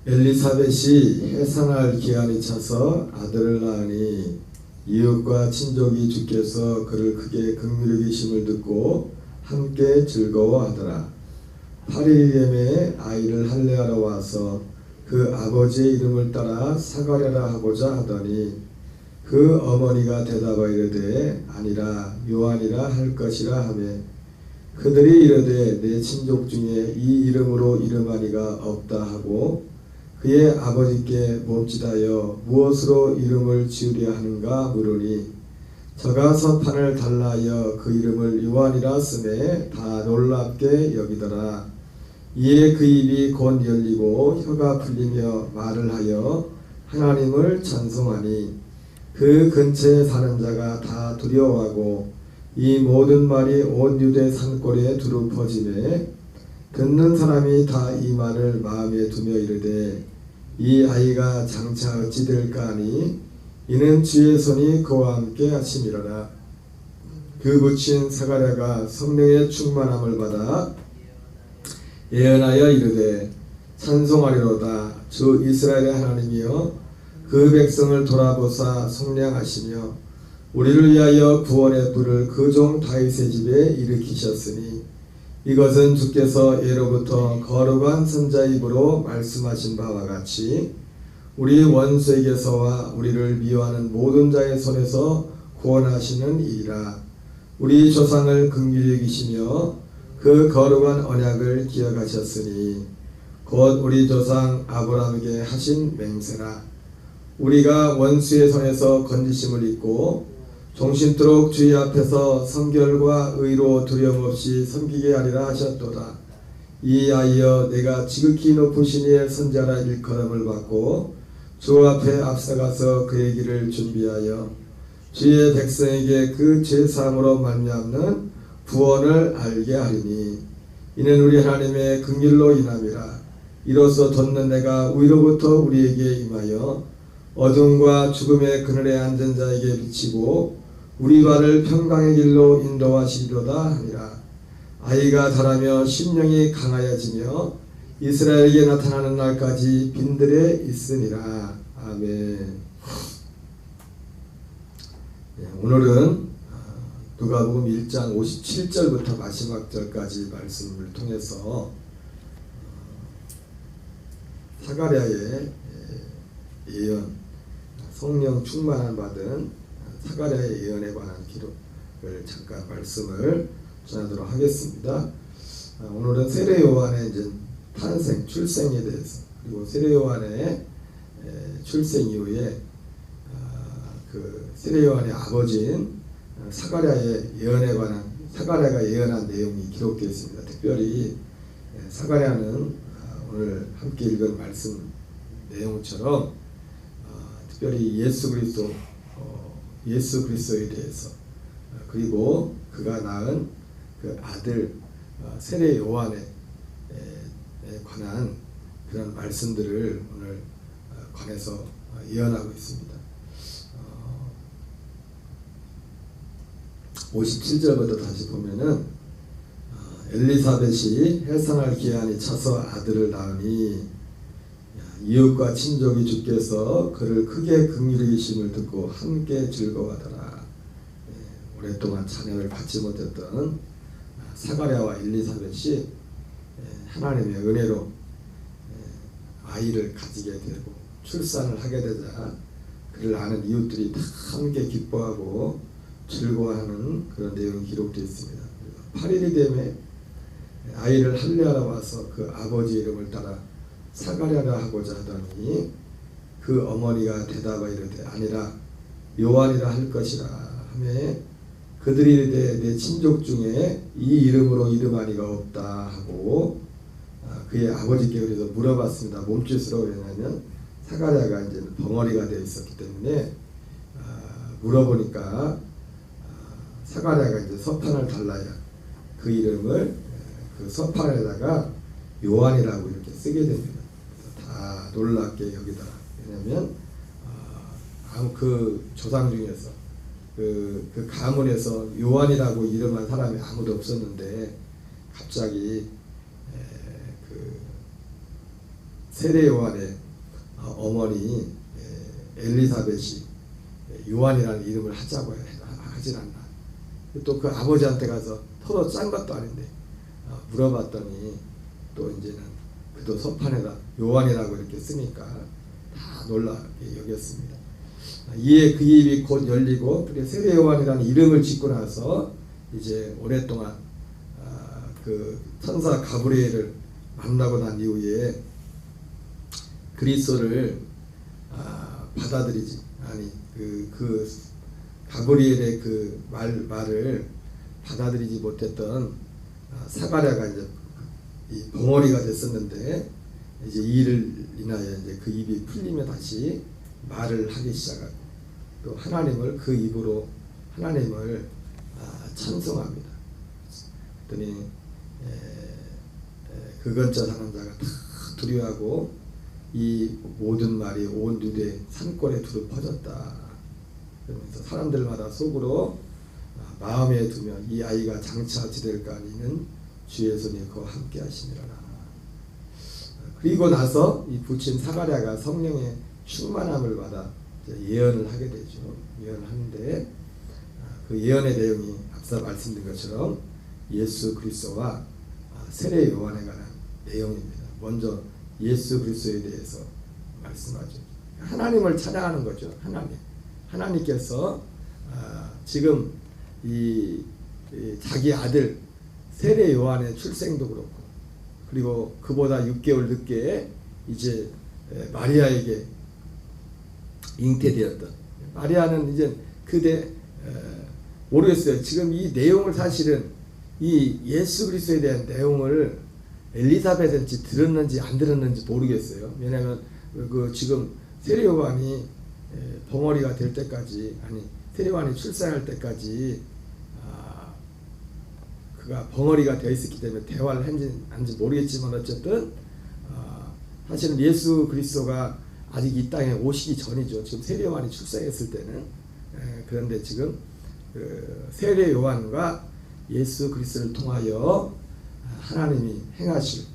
엘리사벳이 해산할 기한이 차서 아들을 낳으니 이웃과 친족이 주께서 그를 크게 긍휼히 여기심을 듣고 함께 즐거워하더라. 8일 예매에 아이를 할례하러 와서 그 아버지의 이름을 따라 사가랴라 하고자 하더니 그 어머니가 대답하여 이르되 아니라 요한이라 할 것이라 하매 그들이 이르되 내 친족 중에 이 이름으로 이름하니가 없다 하고 그의 아버지께 몹짓하여 무엇으로 이름을 지으려 하는가 물으니 저가 서판을 달라하여 그 이름을 요한이라 쓰매 다 놀랍게 여기더라. 이에 그 입이 곧 열리고 혀가 풀리며 말을 하여 하나님을 찬송하니 그 근처에 사는 자가 다 두려워하고 이 모든 말이 온 유대 산골에 두루 퍼지매 듣는 사람이 다 이 말을 마음에 두며 이르되 이 아이가 장차 어찌 될까 하니 이는 주의 손이 그와 함께 하심이로라. 그 부친 사가랴가 성령의 충만함을 받아 예언하여 이르되 찬송하리로다. 주 이스라엘의 하나님이여 그 백성을 돌아보사 속량하시며 우리를 위하여 구원의 불을 그 종 다윗의 집에 일으키셨으니 이것은 주께서 예로부터 거룩한 선자의 입으로 말씀하신 바와 같이 우리 원수에게서와 우리를 미워하는 모든 자의 손에서 구원하시는 이라. 우리 조상을 긍휼히 여기시며 그 거룩한 언약을 기억하셨으니 곧 우리 조상 아브라함에게 하신 맹세라. 우리가 원수의 손에서 건지심을 입고 종신토록 주의 앞에서 성결과 의로 두려움 없이 섬기게 하리라 하셨도다. 이하여 내가 지극히 높으신 이의 선자라 일컬음을 받고 주 앞에 앞서가서 그의 길을 준비하여 주의 백성에게 그 죄사함으로 말미암는 구원을 알게 하리니 이는 우리 하나님의 긍휼로 인함이라. 이로써 돋는 내가 위로부터 우리에게 임하여 어둠과 죽음의 그늘에 앉은 자에게 비치고 우리 발을 평강의 길로 인도하시리로다 하니라. 아이가 자라며 심령이 강하여지며 이스라엘에게 나타나는 날까지 빈들에 있으니라. 아멘. 오늘은 누가복음 1장 57절부터 마지막 절까지 말씀을 통해서 사가랴의 예언, 성령 충만을 받은 사가랴의 예언에 관한 기록을 잠깐 말씀을 전하도록 하겠습니다. 오늘은 세례 요한의 이제 탄생, 출생에 대해서 그리고 세례 요한의 출생 이후에 그 세례 요한의 아버지인 사가랴의 예언에 관한 사가랴가 예언한 내용이 기록되어 있습니다. 특별히 사가랴는 오늘 함께 읽은 말씀 내용처럼 특별히 예수 그리스도에 대해서 그리고 그가 낳은 그 아들 세례 요한에 관한 그런 말씀들을 오늘 관해서 예언하고 있습니다. 57절부터 다시 보면은 엘리사벳이 해산할 기한이 차서 아들을 낳으니 이웃과 친족이 주께서 그를 크게 긍휼히 여기심을 듣고 함께 즐거워하더라. 오랫동안 자녀를 갖지 못했던 사가랴와 엘리사벳이 하나님의 은혜로 아이를 가지게 되고 출산을 하게 되자 그를 아는 이웃들이 다 함께 기뻐하고 즐거워하는 그런 내용이 기록되어 있습니다. 8일이 되면 아이를 할례하러 와서 그 아버지 이름을 따라 사가랴라 하고자 하더니 그 어머니가 대답하여 이르되 아니라 요한이라 할 것이라 하매 그들이 이르되 내 친족 중에 이 이름으로 이름하니가 없다 하고 그의 아버지께 그래서 물어봤습니다. 몸짓으로. 왜냐하면 사가랴가 이제 벙어리가 되어 있었기 때문에 물어보니까 사가랴가 이제 서판을 달라야 그 이름을 그 서판에다가 요한이라고 이렇게 쓰게 됩니다. 다 놀랍게 여기더라. 왜냐하면 그 조상 중에서 그 가문에서 요한이라고 이름한 사람이 아무도 없었는데 갑자기 그 세례 요한의 어머니 엘리사벳이 요한이라는 이름을 하자고 하진 않나. 또 그 아버지한테 가서 서로 짠 것도 아닌데 물어봤더니 또 이제는 그도 서판에다 요한이라고 이렇게 쓰니까 다 놀라게 여겼습니다. 이에 그 입이 곧 열리고 세례 요한이라는 이름을 짓고 나서 이제 오랫동안 그 천사 가브리엘을 만나고 난 이후에 그리스도를 받아들이지 아니 그 가브리엘의 그 말을 받아들이지 못했던 사가랴가 이제 이 벙어리가 됐었는데 이제 이 일을 인하여 이제 그 입이 풀리며 다시 말을 하기 시작하고 또 하나님을 그 입으로 하나님을 찬송합니다. 그랬더니 그 근처 사는 자가 다 두려워하고 이 모든 말이 온 유대 산골에 두루 퍼졌다. 그러면서 사람들마다 속으로 마음에 두면 이 아이가 장차 지될까 하니는 주의 손이 그와 함께 하시니라. 그리고 나서 이 부친 사가랴가 성령의 충만함을 받아 예언을 하게 되죠. 예언을 하는데 그 예언의 내용이 앞서 말씀드린 것처럼 예수 그리스도와 세례 요한에 관한 내용입니다. 먼저 예수 그리스도에 대해서 말씀하죠. 하나님을 찬양하는 거죠. 하나님께서 지금 이 자기 아들 세례 요한의 출생도 그렇고 그리고 그보다 6개월 늦게 이제 마리아에게 잉태되었던 마리아는 이제 그대 모르겠어요. 지금 이 내용을 사실은 이 예수 그리스도에 대한 내용을 엘리사벳한테 들었는지 안 들었는지 모르겠어요. 왜냐하면 그 지금 세례 요한이 벙어리가 될 때까지 아니 세례 요한이 출산할 때까지 그가 벙어리가 되어 있었기 때문에 대화를 한지 모르겠지만 어쨌든 사실은 예수 그리스도가 아직 이 땅에 오시기 전이죠. 지금 세례 요한이 출생했을 때는 그런데 지금 그 세례 요한과 예수 그리스도를 통하여 하나님이 행하실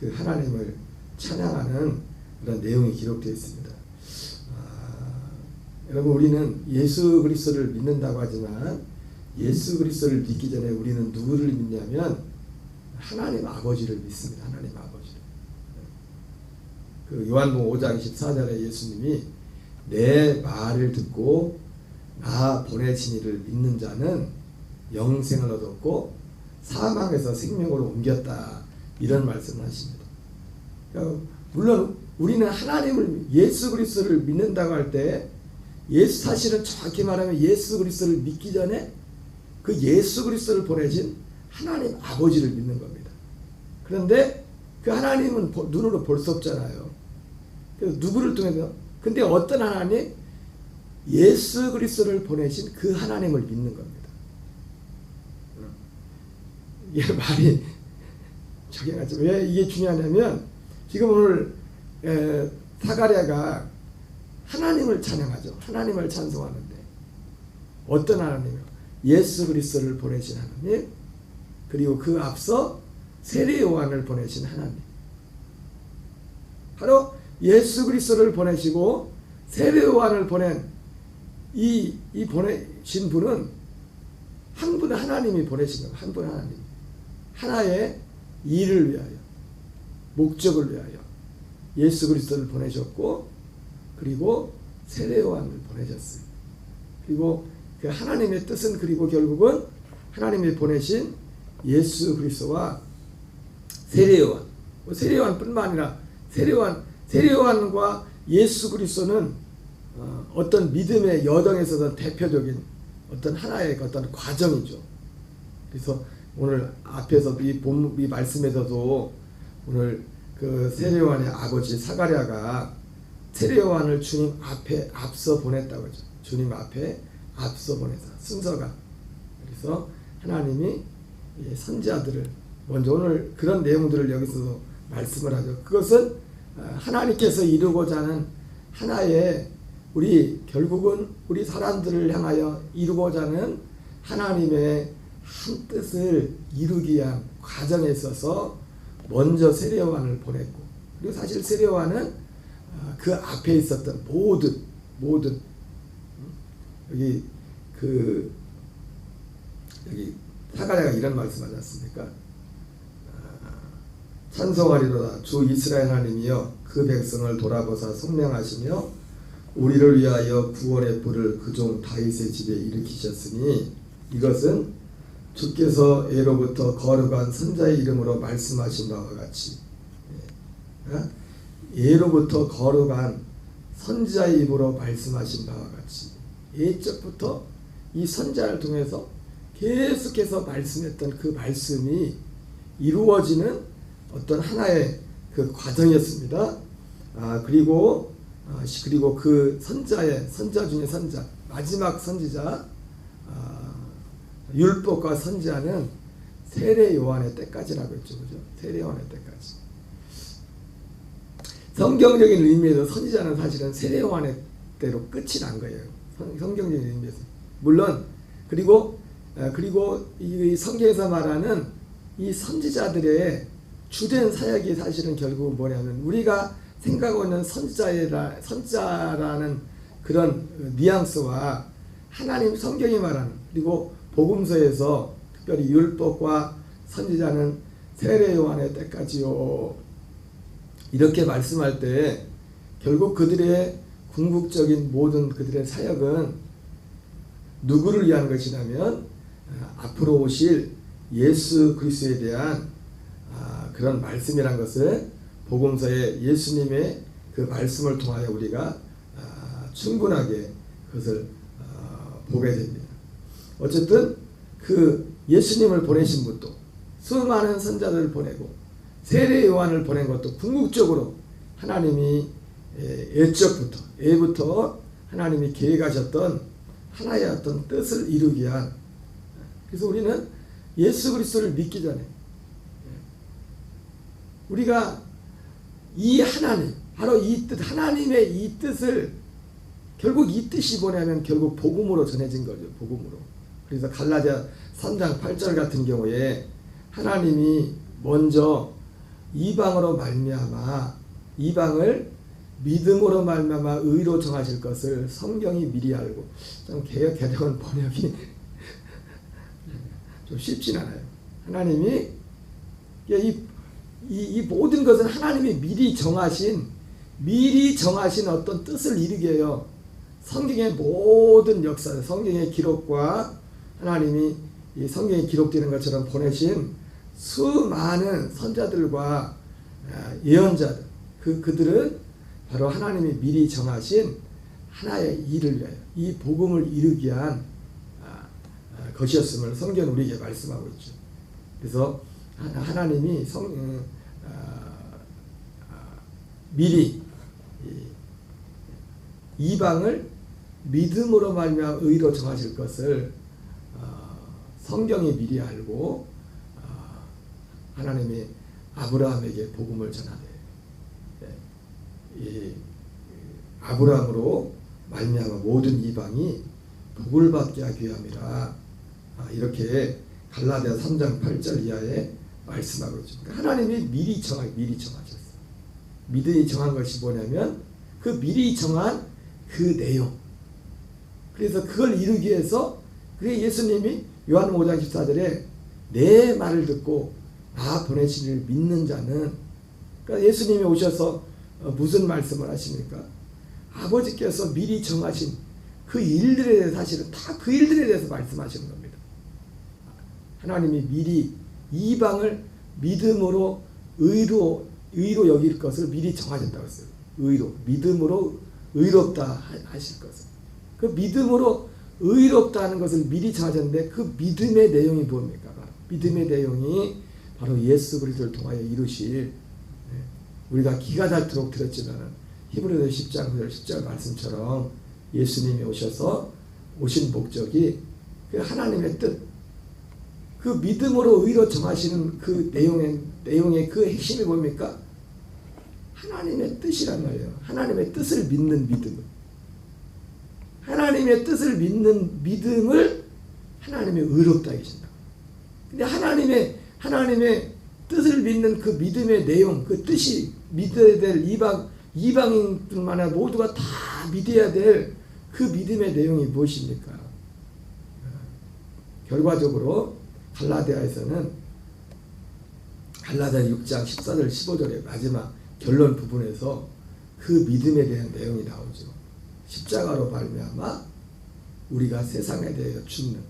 그 하나님을 찬양하는 그런 내용이 기록되어 있습니다. 여러분 우리는 예수 그리스도를 믿는다고 하지만 예수 그리스도를 믿기 전에 우리는 누구를 믿냐면 하나님 아버지를 믿습니다. 하나님 아버지를. 그 요한복음 5장 14절에 예수님이 내 말을 듣고 나 보내신 이를 믿는 자는 영생을 얻었고 사망에서 생명으로 옮겼다. 이런 말씀을 하십니다. 물론 우리는 하나님을 예수 그리스도를 믿는다고 할 때 예수 사실은 정확히 말하면 예수 그리스도를 믿기 전에 그 예수 그리스도를 보내신 하나님 아버지를 믿는 겁니다. 그런데 그 하나님은 눈으로 볼 수 없잖아요. 그래서 누구를 통해서 근데 어떤 하나님? 예수 그리스도를 보내신 그 하나님을 믿는 겁니다. 이게 말이 저기가지 왜 이게 중요하냐면 지금 오늘 사가랴가 하나님을 찬양하죠. 하나님을 찬송하는데 어떤 하나님이요? 예수 그리스도를 보내신 하나님 그리고 그 앞서 세례 요한을 보내신 하나님 바로 예수 그리스도를 보내시고 세례 요한을 보낸 이 보내신 분은 한 분 하나님이 보내신 겁니다. 한 분 하나님 하나의 일을 위하여 목적을 위하여 예수 그리스도를 보내셨고 그리고 세례 요한을 보내셨어요. 그리고 그 하나님의 뜻은 그리고 결국은 하나님이 보내신 예수 그리스도와 세례 요한, 세례 요한뿐만 아니라 세례 요한과 예수 그리스도는 어떤 믿음의 여정에서는 대표적인 어떤 하나의 어떤 과정이죠. 그래서 오늘 앞에서 이 말씀에서도 오늘 그 세례 요한의 아버지 사가랴가 세례 요한을 주님 앞에 앞서 보냈다고 하죠. 주님 앞에 앞서 보내서 순서가 그래서 하나님이 선지자들을 먼저 오늘 그런 내용들을 여기서 말씀을 하죠. 그것은 하나님께서 이루고자 하는 하나의 우리 결국은 우리 사람들을 향하여 이루고자 하는 하나님의 한 뜻을 이루기 위한 과정에 있어서 먼저 세례 요한을 보냈고 그리고 사실 세례요한은 그 앞에 있었던 모든 여기 사가랴가 이런 말씀하지 않습니까? 찬송하리로다 주 이스라엘 하나님이여 그 백성을 돌아보사 성명하시며 우리를 위하여 구원의 불을 그 종 다윗의 집에 일으키셨으니 이것은 주께서 예로부터 거룩한 선자의 이름으로 말씀하신 바와 같이 예로부터 거룩한 선지자의 입으로 말씀하신 바와 같이 예적부터 이 선지자를 통해서 계속해서 말씀했던 그 말씀이 이루어지는 어떤 하나의 그 과정이었습니다. 그리고 그 선자 중에 선자 마지막 선지자 율법과 선지자는 세례 요한의 때까지라고 했죠, 그죠? 세례 요한의 때까지. 성경적인 의미에서 선지자는 사실은 세례 요한의 때로 끝이 난 거예요. 성경적인 의미에서. 물론 그리고 이 성경에서 말하는 이 선지자들의 주된 사역이 사실은 결국 뭐냐면 우리가 생각하고 있는 선지자라는 그런 뉘앙스와 하나님 성경이 말하는 그리고 복음서에서 특별히 율법과 선지자는 세례 요한의 때까지요 이렇게 말씀할 때 결국 그들의 궁극적인 모든 그들의 사역은 누구를 위한 것이냐면 앞으로 오실 예수 그리스도에 대한 그런 말씀이란 것을 복음서의 예수님의 그 말씀을 통하여 우리가 충분하게 그것을 보게 됩니다. 어쨌든 그 예수님을 보내신 분도 수많은 선자들을 보내고 세례 요한을 보낸 것도 궁극적으로 하나님이 예부터 하나님이 계획하셨던 하나의 어떤 뜻을 이루기 위한 그래서 우리는 예수 그리스도를 믿기 전에 우리가 이 하나님 바로 이 뜻 하나님의 이 뜻을 결국 이 뜻이 뭐냐면 결국 복음으로 전해진 거죠. 복음으로. 그래서 갈라디아 3장 8절 같은 경우에 하나님이 먼저 이방으로 말미암아 이방을 믿음으로 말미암아 의로 정하실 것을 성경이 미리 알고 좀 개정은 번역이 좀 쉽진 않아요. 하나님이 이 모든 것은 하나님이 미리 정하신 어떤 뜻을 이루게 해요. 성경의 모든 역사, 성경의 기록과 하나님이 이 성경에 기록되는 것처럼 보내신 수많은 선자들과 예언자들, 그들은 바로 하나님이 미리 정하신 하나의 일을 위하여 이 복음을 이루기 위한 것이었음을 성경은 우리에게 말씀하고 있죠. 그래서 하나님이 미리 이방을 믿음으로 말미암아 의로 정하실 것을 성경이 미리 알고 하나님이 아브라함에게 복음을 전하되 이 아브라함으로 말미암아 모든 이방이 복을 받게 하기 위함이라 이렇게 갈라디아 3장 8절 이하에 말씀하고 있습니다. 하나님이 미리 정하셨어요. 미리 정한 것이 뭐냐면 그 미리 정한 그 내용. 그래서 그걸 이루기 위해서 그게 예수님이 요한 5장 14절에 내 말을 듣고 나 보내시기를 믿는 자는 그러니까 예수님이 오셔서 무슨 말씀을 하십니까? 아버지께서 미리 정하신 그 일들에 대해서 사실은 다 그 일들에 대해서 말씀하시는 겁니다. 하나님이 미리 이방을 믿음으로 의로 여길 것을 미리 정하셨다고 했어요. 의로 믿음으로 의롭다 하실 것을 그 믿음으로 의롭다 하는 것을 미리 정하셨는데 그 믿음의 내용이 뭡니까? 믿음의 내용이 바로 예수 그리스도를 통하여 이루실 우리가 기가 닳도록 들었지만 히브리서 10장 말씀처럼 예수님이 오신 목적이 그 하나님의 뜻, 그 믿음으로 의로 정하시는 그 내용의 그 핵심이 뭡니까? 하나님의 뜻이란 말이에요. 하나님의 뜻을 믿는 믿음. 하나님의 뜻을 믿는 믿음을 하나님의 의롭다 하신다. 근데 하나님의 뜻을 믿는 그 믿음의 내용, 그 뜻이 믿어야 될 이방인뿐만 아니라 모두가 다 믿어야 될 그 믿음의 내용이 무엇입니까? 결과적으로 갈라디아에서는 갈라디아 6장 14절 15절의 마지막 결론 부분에서 그 믿음에 대한 내용이 나오죠. 십자가로 말미암아 우리가 세상에 대하여 죽는,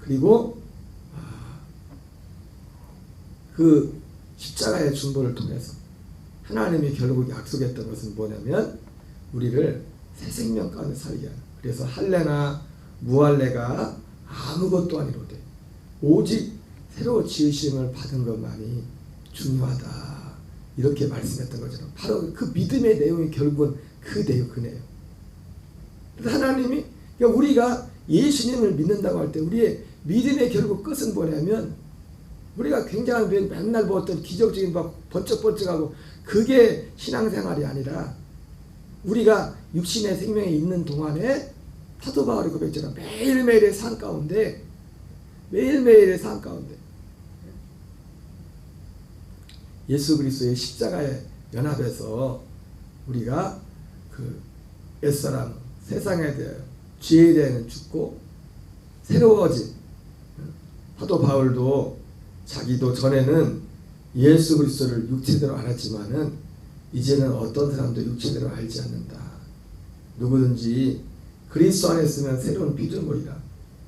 그리고 그 십자가의 중보를 통해서 하나님이 결국 약속했던 것은 뭐냐면 우리를 새 생명 가운데 살게 하는. 그래서 할례나 무할례가 아무것도 아니로되 오직 새로 지으심을 받은 것만이 중요하다, 이렇게 말씀했던 것처럼 바로 그 믿음의 내용이 결국은 그 내용. 그래서 하나님이, 그러니까 우리가 예수님을 믿는다고 할 때 우리의 믿음의 결국 끝은 뭐냐면 우리가 굉장한 맨날 보았던 기적적인 막 번쩍번쩍하고 그게 신앙생활이 아니라 우리가 육신의 생명이 있는 동안에 사도 바울이 고백처럼 매일매일의 삶 가운데 예수 그리스도의 십자가에 연합해서 우리가 그 옛사람 세상에 대해 죄에 대해는 죽고 새로워진, 사도 바울도 자기도 전에는 예수 그리스도를 육체대로 알았지만은 이제는 어떤 사람도 육체대로 알지 않는다. 누구든지 그리스도 안에 있으면 새로운 피조물이라.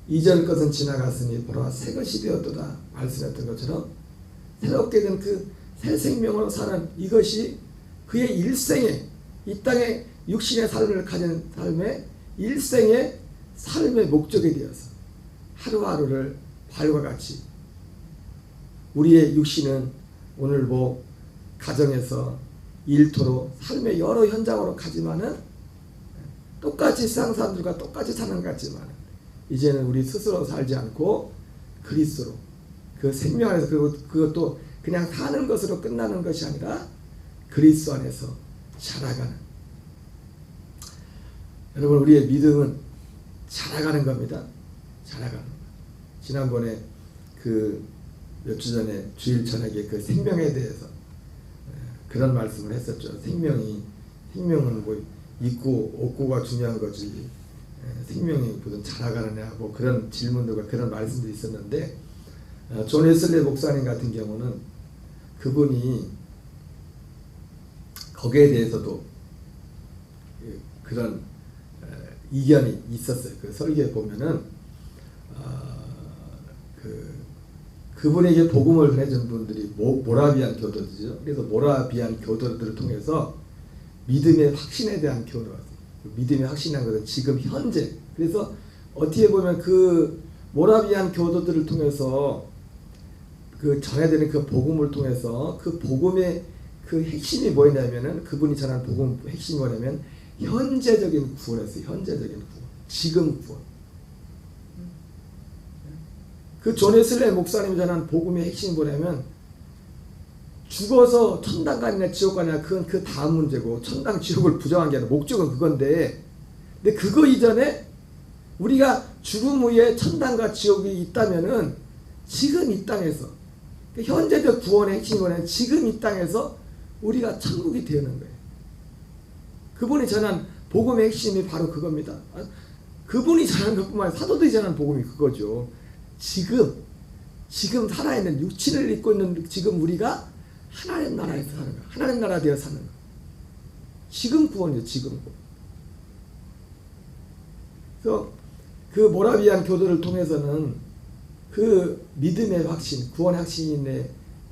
이전 것은 지나갔으니 보라 새 것이 되었도다 말씀했던 것처럼 새롭게 된 그 새 생명으로 사는 이것이 그의 일생에, 이 땅에 육신의 삶을 가진 삶의 일생의 삶의 목적이 되어서 하루하루를 발과 같이 우리의 육신은 오늘 뭐 가정에서 일터로 삶의 여러 현장으로 가지만은 똑같이 세상 사람들과 똑같이 사는 것 같지만 이제는 우리 스스로 살지 않고 그리스도로 그 생명 안에서, 그리고 그것도 그냥 사는 것으로 끝나는 것이 아니라 그리스도 안에서 자라가는. 여러분, 우리의 믿음은 자라가는 겁니다. 자라가는 것. 지난번에 그 몇 주 전에 주일 저녁에 그 생명에 대해서 그런 말씀을 했었죠. 생명은 뭐 있고 없고가 중요한 거지 생명이 무슨 자라가느냐 뭐 그런 질문들과 그런 말씀도 있었는데, 존 웨슬리 목사님 같은 경우는 그분이 거기에 대해서도 그런 이견이 있었어요. 그 설교에 보면은 그분에게 복음을 전해준 분들이 모라비안 교도들이죠. 그래서 모라비안 교도들을 통해서 믿음의 확신에 대한 교훈을 왔어요. 믿음의 확신이라는 것은 지금 현재. 그래서 어떻게 보면 그 모라비안 교도들을 통해서 그 전해드리는 그 복음을 통해서 그 복음의 그 핵심이 뭐였냐면은, 그분이 전한 복음 핵심이 뭐냐면 현재적인 구원이었어요. 현재적인 구원, 지금 구원. 그 존 웨슬리 목사님이 전한 복음의 핵심이 뭐냐면 죽어서 천당 가느냐 지옥 가느냐 그건 그 다음 문제고, 천당 지옥을 부정한 게 아니라 목적은 그건데, 근데 그거 이전에 우리가 죽음 후에 천당과 지옥이 있다면은 지금 이 땅에서 현재적 구원의 핵심이 뭐냐면 지금 이 땅에서 우리가 천국이 되는 거예요. 그분이 전한 복음의 핵심이 바로 그겁니다. 그분이 전한 것뿐만 아니라 사도들이 전한 복음이 그거죠. 지금 살아있는 육신을 입고 있는 지금 우리가 하나님 나라에서 사는 거야. 하나님 나라 되어 사는 거야. 지금 구원이죠. 지금 구원. 그래서 그 모라비안 교도를 통해서는 그 믿음의 확신, 구원의 확신의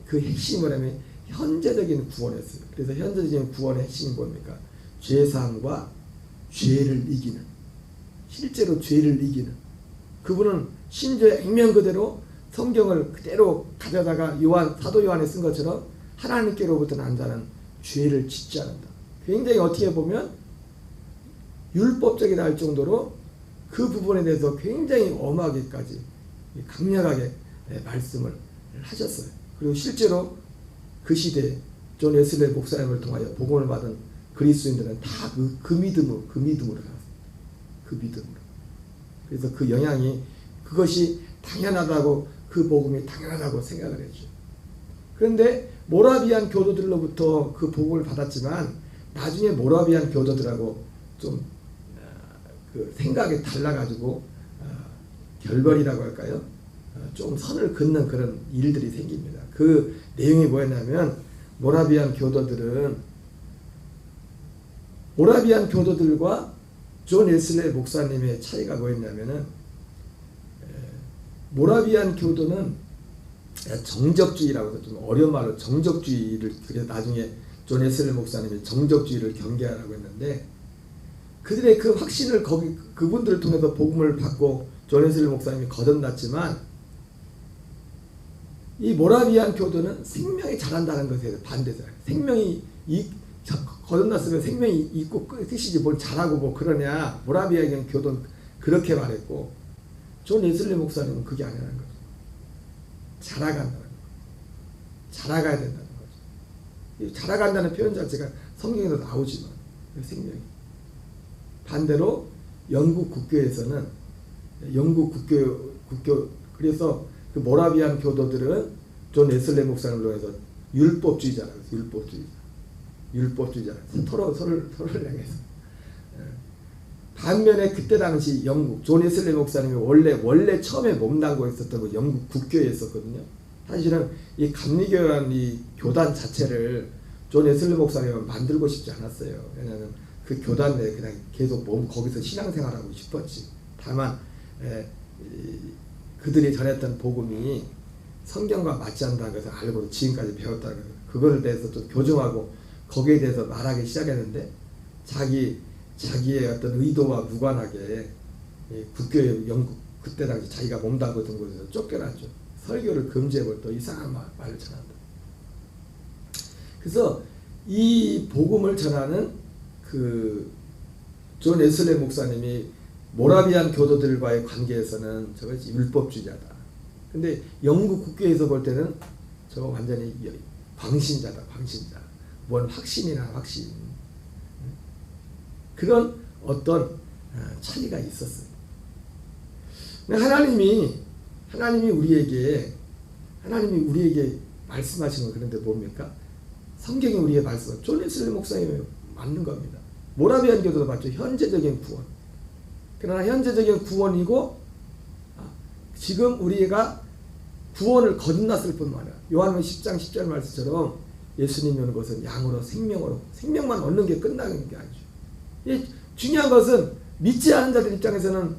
그 핵심이 뭐냐면 현재적인 구원이었어요. 그래서 현재적인 구원의 핵심이 뭡니까? 죄사함과 죄를 이기는, 실제로 죄를 이기는. 그분은 신조의 액면 그대로 성경을 그대로 가져다가 사도 요한에 쓴 것처럼 하나님께로부터 난 자는 죄를 짓지 않는다. 굉장히 어떻게 보면 율법적이라 할 정도로 그 부분에 대해서 굉장히 엄하게까지 강력하게 말씀을 하셨어요. 그리고 실제로 그 시대에 존 웨슬리 목사님을 통하여 복음을 받은 그리스도인들은 다 그 믿음으로 살았어요. 그 믿음으로. 그래서 그 영향이, 그것이 당연하다고, 그 복음이 당연하다고 생각을 했죠. 그런데 모라비안 교도들로부터 그 복음을 받았지만 나중에 모라비안 교도들하고 좀 그 생각이 달라가지고 결벌이라고 할까요? 좀 선을 긋는 그런 일들이 생깁니다. 그 내용이 뭐였냐면 모라비안 교도들과 존 웨슬레이 목사님의 차이가 뭐였냐면은 모라비안 교도는 정적주의라고 해서 좀 어려운 말로 정적주의를, 그래서 나중에 존 웨슬레이 목사님이 정적주의를 경계하라고 했는데, 그들의 그 확신을 그분들을 통해서 복음을 받고 존 웨슬레이 목사님이 거듭났지만, 이 모라비안 교도는 생명이 자란다는 것에 반대죠. 생명이 거듭났으면 생명이 있고 끝이지 뭘 자라고 뭐 그러냐. 모라비안 교도는 그렇게 말했고, 존 웨슬레이 목사님은 그게 아니라는 거죠. 자라간다는 거죠. 자라가야 된다는 거죠. 자라간다는 표현 자체가 성경에도 나오지만 생명이. 반대로 영국 국교에서는 그래서 그 모라비안 교도들은 존 웨슬레이 목사님을 통해서 율법주의자라고 해서 율법주의자. 서로를 향해서. 반면에 그때 당시 영국 존 웨슬레이 목사님이 원래 처음에 몸담고 있었던 그 영국 국교에 있었거든요. 사실은 이 감리교라는 이 교단 자체를 존 웨슬레이 목사님은 만들고 싶지 않았어요. 왜냐하면 그 교단 내에 그냥 계속 거기서 신앙생활하고 싶었지. 다만 그들이 전했던 복음이 성경과 맞지 않는다는 것을 알고 지금까지 배웠다는 거예요. 그거에 대해서 또 교정하고 거기에 대해서 말하기 시작했는데, 자기의 어떤 의도와 무관하게 국교의 영국 그때 당시 자기가 몸담고 있던 곳에서 쫓겨났죠. 설교를 금지해버려. 이상한 말을 전한다. 그래서 이 복음을 전하는 그 존 웨슬레이 목사님이 모라비안 교도들과의 관계에서는 저것이 율법주의자다. 근데 영국 국교에서 볼 때는 저거 완전히 광신자다. 뭔 확신이나 확신. 그런 어떤 차이가 있었어요. 하나님이 우리에게 말씀하시는 건 그런데 뭡니까? 성경이 우리에게 말씀하시는 존 웨슬레이 목사님이 맞는 겁니다. 모라비안 교도도 맞죠. 현재적인 구원. 그러나 현재적인 구원이고, 지금 우리가 구원을 거듭났을 뿐만 아니라 요한복음 10장 10절 말씀처럼 예수님이 오는 것은 양으로 생명만 얻는 게 끝나는 게 아니죠. 중요한 것은 믿지 않은 자들 입장에서는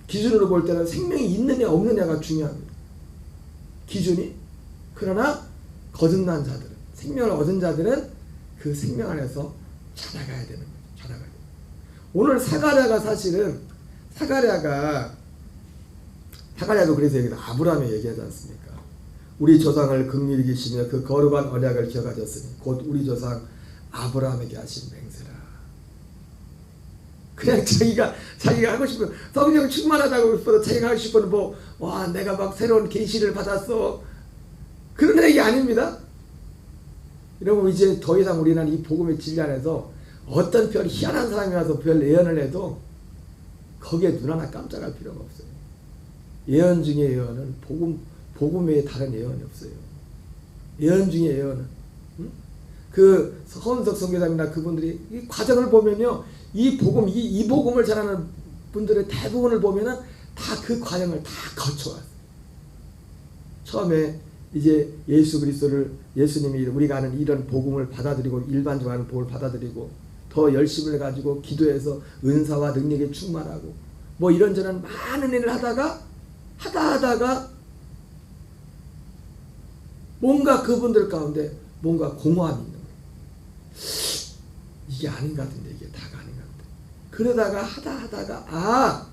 기준으로 볼 때는 생명이 있느냐 없느냐가 중요합니다. 기준이. 그러나 거듭난 자들은, 생명을 얻은 자들은 그 생명 안에서 자라가야 되는 거죠. 오늘 사가랴도 그래서 여기서 아브라함의 얘기하지 않습니까? 우리 조상을 긍휼히 여기시며 그 거룩한 언약을 기억하셨으니 곧 우리 조상 아브라함에게 하신 맹세라. 그냥 자기가 하고 싶은, 성령 충만하다고 싶어서 자기가 하고 싶은 내가 막 새로운 계시를 받았어. 그런 얘기 아닙니다. 여러분, 이제 더 이상 우리는 이 복음의 진리 안에서 어떤 별 희한한 사람이 와서 별 예언을 해도 거기에 눈 하나 깜짝할 필요가 없어요. 예언 중에 예언은 복음 외에 다른 예언이 없어요. 예언 중에 예언은. 그 허은석 선교사님이나 그분들이 이 과정을 보면요, 이 복음을 전하는 분들의 대부분을 보면은 다 그 과정을 다 거쳐왔어요. 처음에 이제 예수님이 우리가 아는 이런 복음을 받아들이고, 일반적으로 하는 복음을 받아들이고, 더 열심을 가지고 기도해서 은사와 능력에 충만하고 뭐 이런저런 많은 일을 하다가 뭔가 그분들 가운데 뭔가 공허함이 있는 거예요. 이게 아닌 것 같은데, 이게 다가 아닌 것 같은데. 그러다가 하다가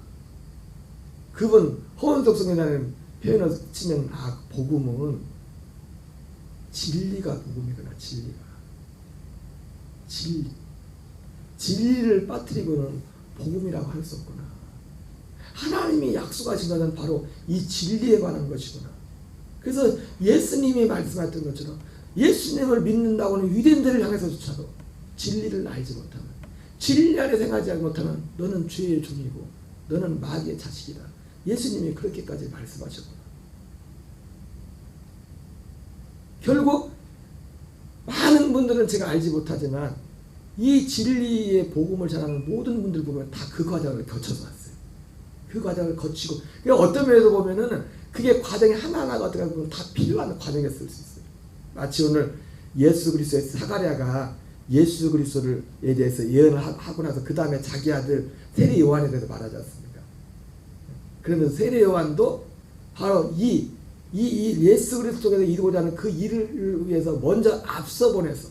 그분 허은석 선교사님 표현을 치면 복음은 진리가 복음이구나. 진리를 빠뜨리고는 복음이라고 할 수 없구나. 하나님이 약속하신 것은 바로 이 진리에 관한 것이구나. 그래서 예수님이 말씀하셨던 것처럼 예수님을 믿는다고는 유대인들을 향해서조차도 진리를 알지 못하면, 진리 안에 생각하지 못하면 너는 죄의 종이고 너는 마귀의 자식이다. 예수님이 그렇게까지 말씀하셨구나. 결국 여러분들은 제가 알지 못하지만 이 진리의 복음을 전하는 모든 분들 보면 다 그 과정을 거쳐서 왔어요. 그 과정을 거치고, 그러니까 어떤 면에서 보면은 그게 과정이 하나하나가 어떻게 보면 다 필요한 과정이었을 수 있어요. 마치 오늘 예수 그리스도의 사가랴가 예수 그리스도에 대해서 예언을 하고 나서 그 다음에 자기 아들 세례 요한에 대해서 말하지 않습니까? 그러면서 세례 요한도 바로 이 예수 그리스도 속에서 이루고자 하는 그 일을 위해서 먼저 앞서 보내서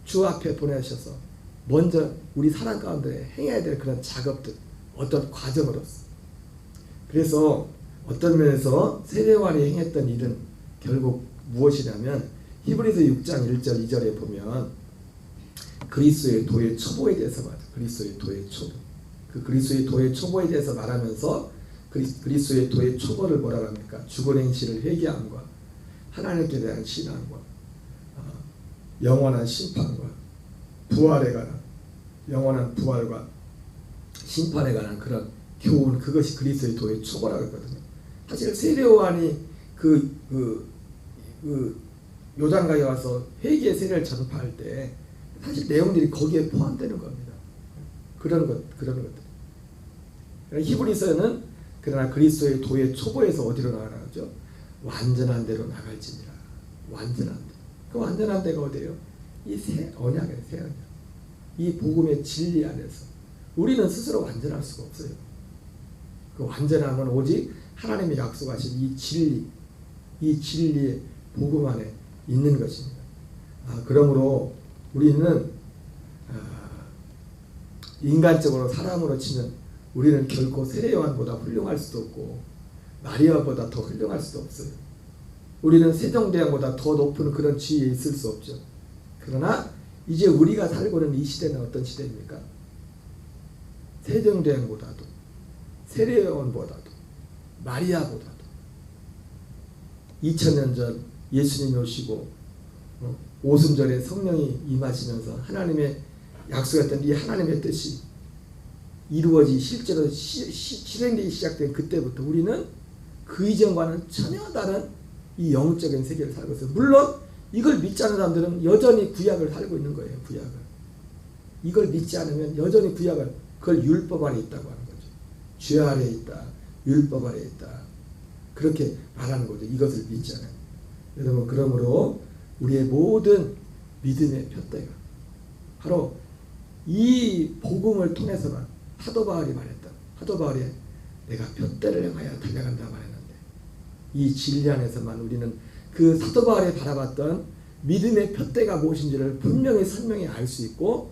주 앞에 보내셔서 먼저 우리 사람 가운데 행해야 될 그런 작업들, 어떤 과정으로서. 그래서 어떤 면에서 세례 요한이 행했던 일은 결국 무엇이냐면 히브리서 6장 1절 2절에 보면 그리스도의 도의 초보에 대해서 말해요. 그리스도의 도의 초보. 그 그리스도의 도의 초보에 대해서 말하면서 그리스도의 도의 초보를 뭐라고 합니까? 죽은 행실을 회개함과 하나님께 대한 신앙과 영원한 심판과 부활에 관한 영원한 부활과 심판에 관한 그런 교훈, 그것이 그리스도의 도의 초보라고 했거든요. 사실 세례 요한이 그 요단강에 와서 회개의 세례를 전파할 때 사실 내용들이 거기에 포함되는 겁니다. 그런 것들. 히브리서는 그러나 그리스도의 도의 초보에서 어디로 나가죠? 완전한 데로 나갈지니라. 완전한 데. 그 완전한 데가 어디예요? 이 새 언약이에요. 새 언약. 이 복음의 진리 안에서 우리는 스스로 완전할 수가 없어요. 그 완전함은 오직 하나님이 약속하신 이 진리의 복음 안에 있는 것입니다. 그러므로 우리는 인간적으로 사람으로 치면 우리는 결코 세례 요한보다 훌륭할 수도 없고 마리아보다 더 훌륭할 수도 없어요. 우리는 세종대왕보다 더 높은 그런 지위에 있을 수 없죠. 그러나 이제 우리가 살고 있는 이 시대는 어떤 시대입니까? 세종대왕보다도 세례 요한보다도 마리아보다도 2000년 전 예수님이 오시고 오순절에 성령이 임하시면서 하나님의 약속했던 이 하나님의 뜻이 이루어지 실제로 실행되기 시작된 그때부터 우리는 그 이전과는 전혀 다른 이 영적인 세계를 살고 있어요. 물론 이걸 믿지 않는 사람들은 여전히 구약을 살고 있는 거예요. 구약을. 이걸 믿지 않으면 여전히 구약을, 그걸 율법 안에 있다고 하는 거죠. 죄 아래 있다. 율법 아래 있다. 그렇게 말하는 거죠. 이것을 믿지 않아요. 여러분, 그러므로 우리의 모든 믿음의 푯대가 바로 이 복음을 통해서만, 사도 바울이 말했다. 사도 바울이 내가 푯대를 향하여 달려간다 말했는데 이 진리 안에서만 우리는 그 사도 바울이 바라봤던 믿음의 푯대가 무엇인지를 분명히 설명해 알 수 있고,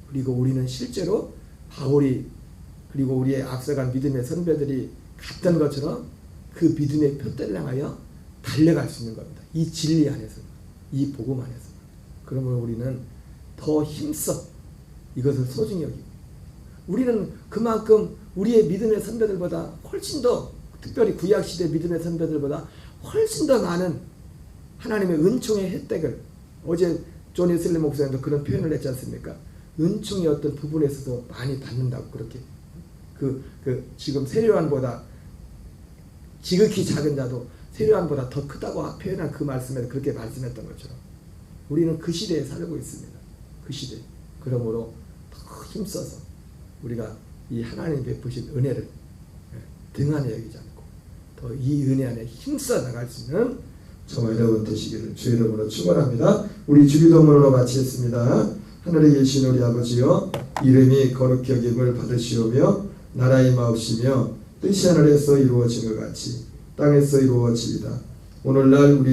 그리고 우리는 실제로 바울이 그리고 우리의 앞서간 믿음의 선배들이 갔던 것처럼 그 믿음의 푯대를 향하여 달려갈 수 있는 겁니다. 이 진리 안에서, 이 복음 안에서. 그러므로 우리는 더 힘써 이것을 소중히 여기고, 우리는 그만큼 우리의 믿음의 선배들보다 훨씬 더, 특별히 구약시대 믿음의 선배들보다 훨씬 더 많은 하나님의 은총의 혜택을, 어제 존 웨슬리 목사님도 그런 표현을 했지 않습니까? 은총의 어떤 부분에 있어서 많이 받는다고. 그렇게 지금 세례 요한보다 지극히 작은 자도 세례 요한보다 더 크다고 표현한 그 말씀에 그렇게 말씀했던 것처럼 우리는 그 시대에 살고 있습니다. 그 시대. 그러므로 더 힘써서 우리가 이 하나님 베푸신 은혜를 등한히 여기지 않고 더 이 은혜 안에 힘써 나갈 수 있는 저와 여러분 되시기를 주의 이름으로 축원합니다. 우리 주기도문으로 마치겠습니다. 하늘에 계신 우리 아버지여, 이름이 거룩히 여김을 받으시오며 나라의 마옵시며 뜻이 하늘에서 이루어진 것 같이 땅에서 이루어지이다. 오늘날 우리